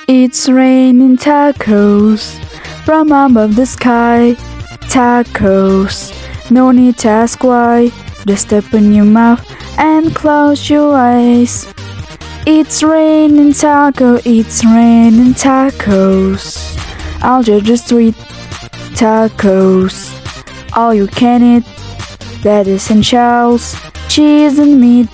It's raining tacos from above the sky. Tacos, no need to ask why. Just open your mouth and close your eyes. It's raining taco, it's raining tacos. I'll just eat tacos. All you can eat, lettuce and shells, cheese and meat.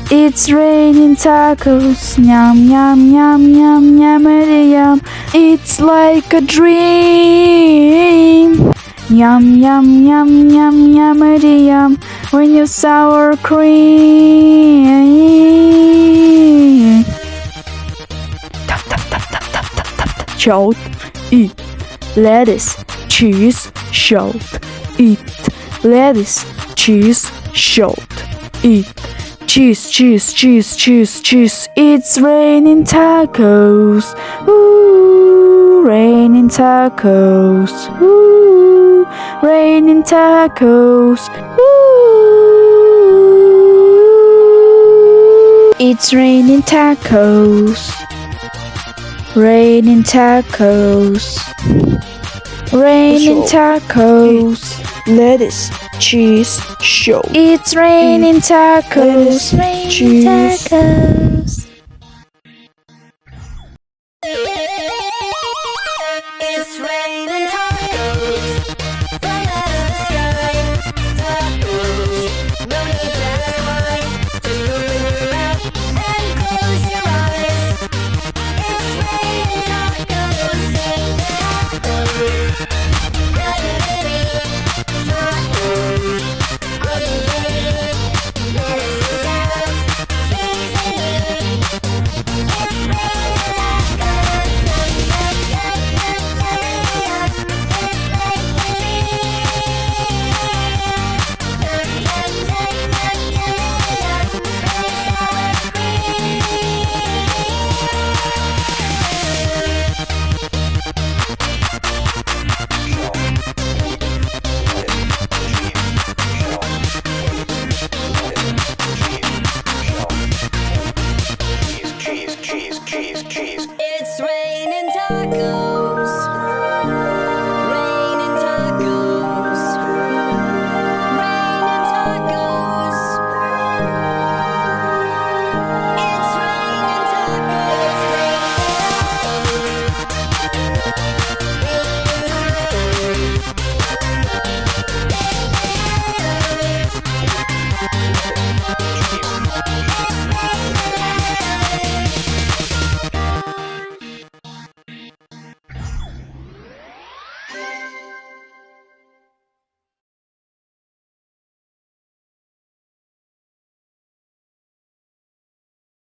It's raining tacos, yum yum yum yum yummy yum. It's like a dream. Yum yum yum yum yummy yum. When you sour cream. Salt, eat lettuce, cheese, salt. Eat lettuce, cheese, salt. Eat cheese, cheese, cheese, cheese, cheese. It's raining tacos. Ooh, raining tacos. Ooh, raining tacos. Ooh, it's raining tacos. Raining tacos. Raining tacos. Lettuce, cheese, salt. It's raining tacos. Lettuce, cheese. Tacos.